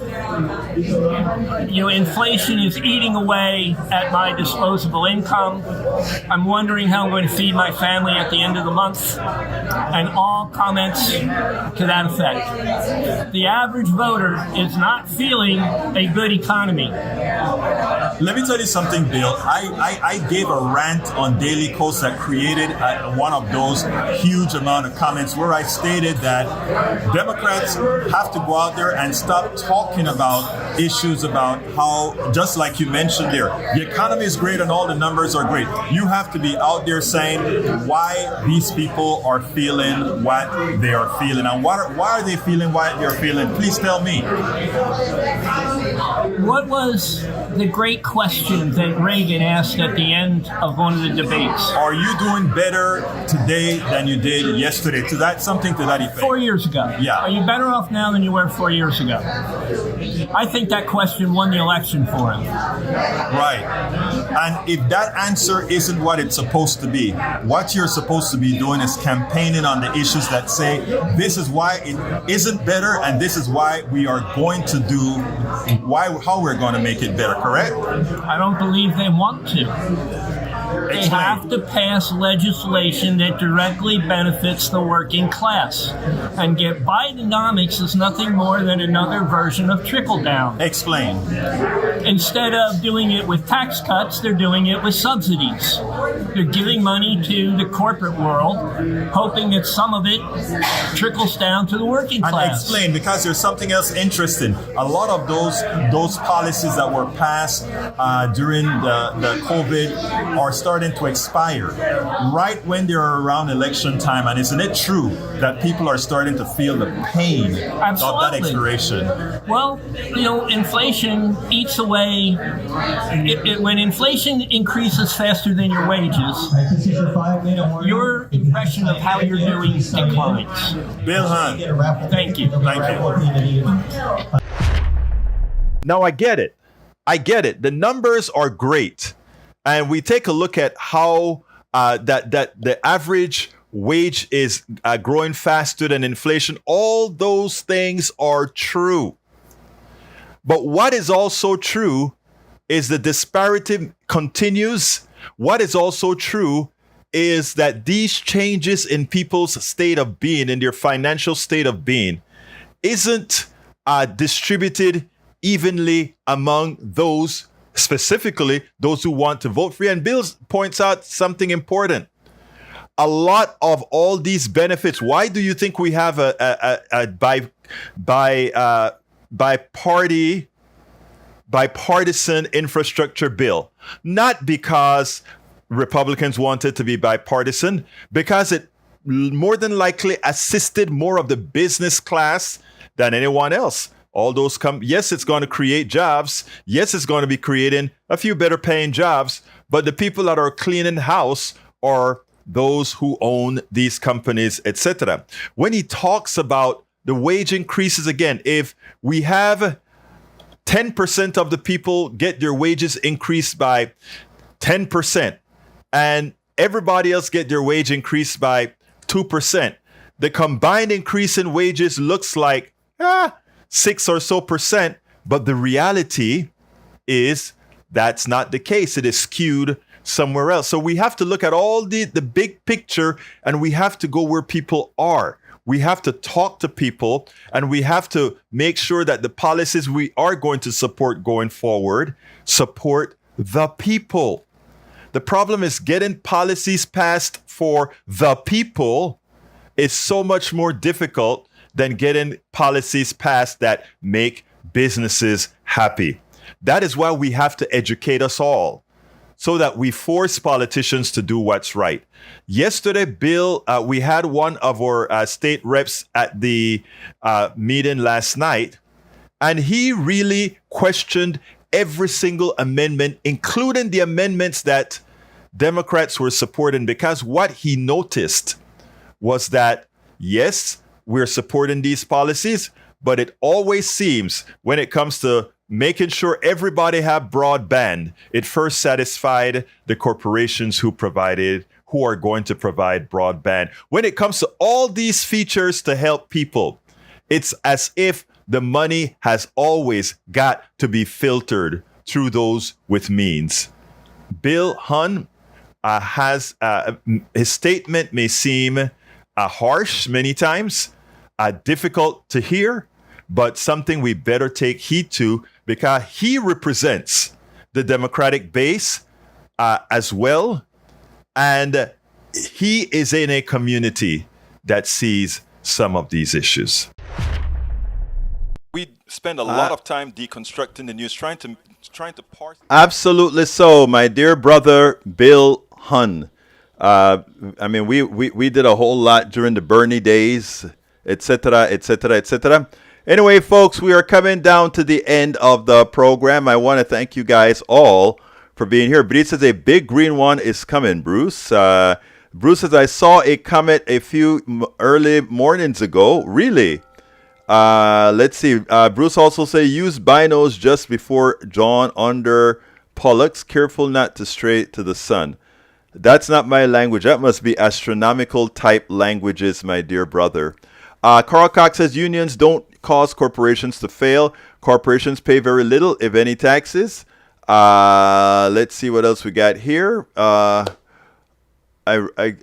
Speaker 3: inflation is eating away at my disposable income. I'm wondering how I'm going to feed my family at the end of the month. And all comments to that effect. The average voter is not feeling a good economy.
Speaker 1: Let me tell you something, Bill. I gave a rant on Daily Kos that created one of those huge amount of comments where I stated that Democrats have to go out there and stop talking about issues about how, just like you mentioned there, the economy is great and all the numbers are great. You have to be out there saying why these people are feeling what they are feeling. And why are they feeling what they're feeling? Please tell me.
Speaker 3: What was the great question that Reagan asked at the end of one of the debates?
Speaker 1: Are you doing better today than you did yesterday? Something to that effect.
Speaker 3: 4 years ago.
Speaker 1: Yeah.
Speaker 3: Are you better off now than you were 4 years ago? I think that question won the election for him.
Speaker 1: Right. And if that answer isn't what it's supposed to be, what you're supposed to be doing is campaigning on the issues that say, this is why it isn't better, and this is why we are going to do, how we're going to make it better, correct?
Speaker 3: I don't believe they want to. They have to pass legislation that directly benefits the working class. And get Bidenomics is nothing more than another version of trickle-down.
Speaker 1: Explain.
Speaker 3: Instead of doing it with tax cuts, they're doing it with subsidies. They're giving money to the corporate world, hoping that some of it trickles down to the working class.
Speaker 1: And explain, because there's something else interesting. A lot of those policies that were passed during the COVID are starting to expire right when they're around election time. And isn't it true that people are starting to feel the pain of that expiration?
Speaker 3: Well, inflation eats away. When inflation increases faster than your wages, your impression of how you're doing declines.
Speaker 1: Bill Hunn.
Speaker 3: Thank you.
Speaker 1: Thank you. Now, I get it. The numbers are great. And we take a look at how that the average wage is growing faster than inflation. All those things are true. But what is also true is the disparity continues. What is also true is that these changes in people's state of being, in their financial state of being, isn't distributed evenly among those, specifically those who want to vote for you. And Bill points out something important. A lot of all these benefits, why do you think we have a bipartisan infrastructure bill? Not because Republicans wanted to be bipartisan, because it more than likely assisted more of the business class than anyone else. All those yes, it's going to create jobs. Yes, it's going to be creating a few better paying jobs. But the people that are cleaning house are those who own these companies, etc. When he talks about the wage increases, again, if we have 10% of the people get their wages increased by 10%, and everybody else get their wage increased by 2%, the combined increase in wages looks like 6 or so percent, but the reality is that's not the case. It is skewed somewhere else. So we have to look at all the big picture, and we have to go where people are. we have to talk to people, and we have to make sure that the policies we are going to support going forward support the people. The problem is getting policies passed for the people is so much more difficult than getting policies passed that make businesses happy. That is why we have to educate us all, so that we force politicians to do what's right. Yesterday, Bill, we had one of our state reps at the meeting last night, and he really questioned every single amendment, including the amendments that Democrats were supporting, because what he noticed was that, yes, we're supporting these policies, but it always seems when it comes to making sure everybody have broadband, it first satisfied the corporations who are going to provide broadband. When it comes to all these features to help people, it's as if the money has always got to be filtered through those with means. Bill Hunn his statement may seem harsh many times, difficult to hear, but something we better take heed to, because he represents the Democratic base as well. And he is in a community that sees some of these issues. We spend a lot of time deconstructing the news, trying to parse. Absolutely so, my dear brother, Bill Hunn. I mean, we did a whole lot during the Bernie days, etc., etc., etc. Anyway, folks, we are coming down to the end of the program. I want to thank you guys all for being here. Bruce says a big green one is coming, Bruce. Bruce says, I saw a comet a few early mornings ago. Really? Let's see. Bruce also say use binos just before dawn under Pollux. Careful not to stray to the sun. That's not my language. That must be astronomical type languages, my dear brother. Carl Cox says unions don't cause corporations to fail. Corporations pay very little, if any, taxes. Let's see what else we got here. I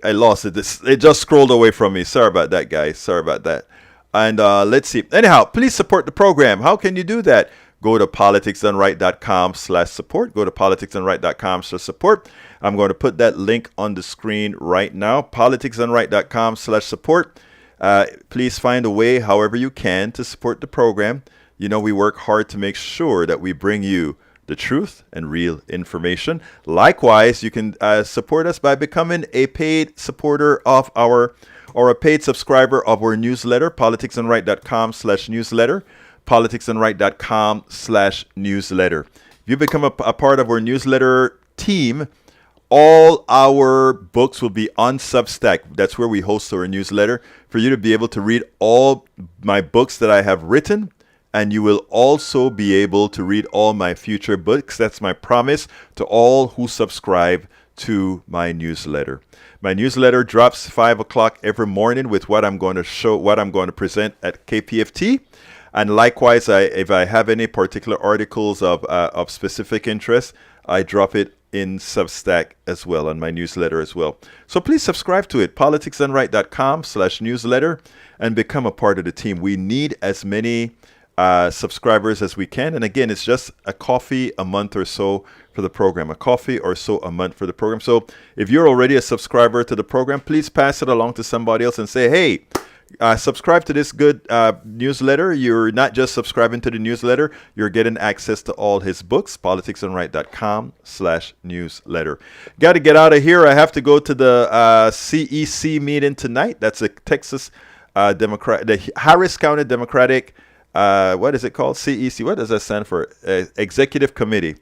Speaker 1: lost it. It just scrolled away from me. Sorry about that, guys. Sorry about that. And let's see. Anyhow, please support the program. How can you do that? Go to politicsdoneright.com/support. Go to politicsdoneright.com/support. I'm going to put that link on the screen right now. politicsdoneright.com/support. Please find a way, however you can, to support the program. You know, we work hard to make sure that we bring you the truth and real information. Likewise, you can support us by becoming a paid supporter of or a paid subscriber of our newsletter, politicsdoneright.com/newsletter, politicsdoneright.com/newsletter. If you become a part of our newsletter team, all our books will be on Substack. That's where we host our newsletter, for you to be able to read all my books that I have written. And you will also be able to read all my future books. That's my promise to all who subscribe to my newsletter. My newsletter drops 5 o'clock every morning with what I'm going to present at KPFT. And likewise, if I have any particular articles of specific interest, I drop it in Substack as well, on my newsletter as well. So please subscribe to it, politicsdoneright.com/newsletter, and become a part of the team. We need as many subscribers as we can. And again, it's just a coffee a month or so for the program, a coffee or so a month for the program. So if you're already a subscriber to the program, please pass it along to somebody else and say, hey, subscribe to this good newsletter. You're not just subscribing to the newsletter, you're getting access to all his books, politicsdoneright.com/newsletter. Got to get out of here. I have to go to the CEC meeting tonight. That's a Texas Democrat, the Harris County Democratic what is it called? CEC. What does that stand for? Executive Committee.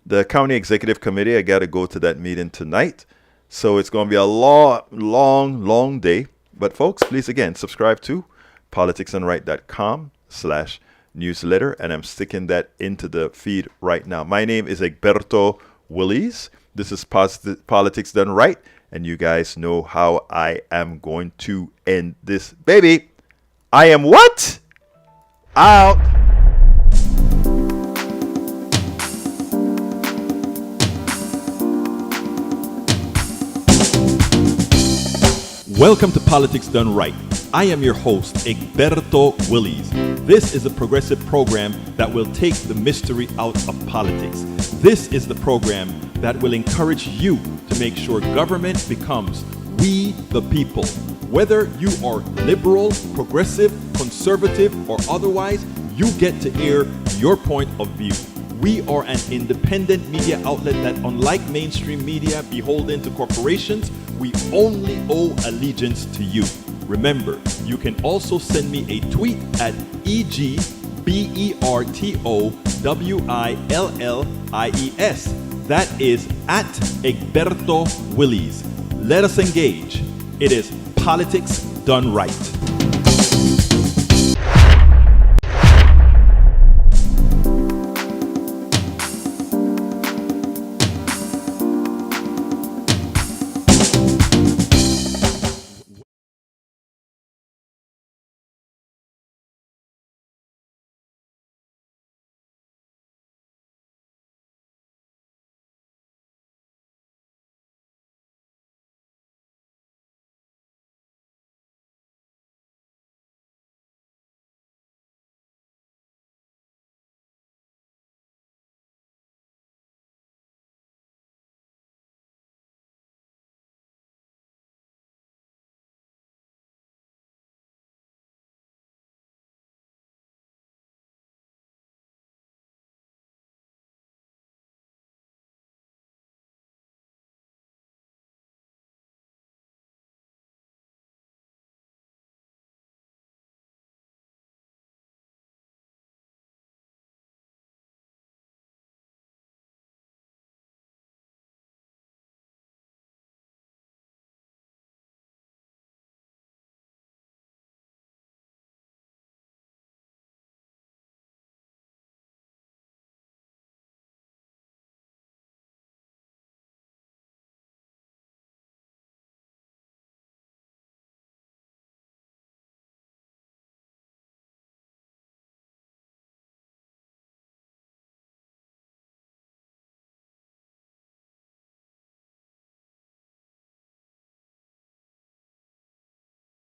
Speaker 1: The County Executive Committee. I got to go to that meeting tonight. So it's going to be a long day. But folks, please again, subscribe to politicsdoneright.com/newsletter. And I'm sticking that into the feed right now. My name is Egberto Willies. This is Politics Done Right. And you guys know how I am going to end this baby. I am what? Out. Welcome to Politics Done Right. I am your host, Egberto Willies. This is a progressive program that will take the mystery out of politics. This is the program that will encourage you to make sure government becomes we the people. Whether you are liberal, progressive, conservative, or otherwise, you get to air your point of view. We are an independent media outlet that, unlike mainstream media beholden to corporations, we only owe allegiance to you. Remember, you can also send me a tweet at EGBERTOWILLIES. That is at Egberto Willies. Let us engage. It is politics done right.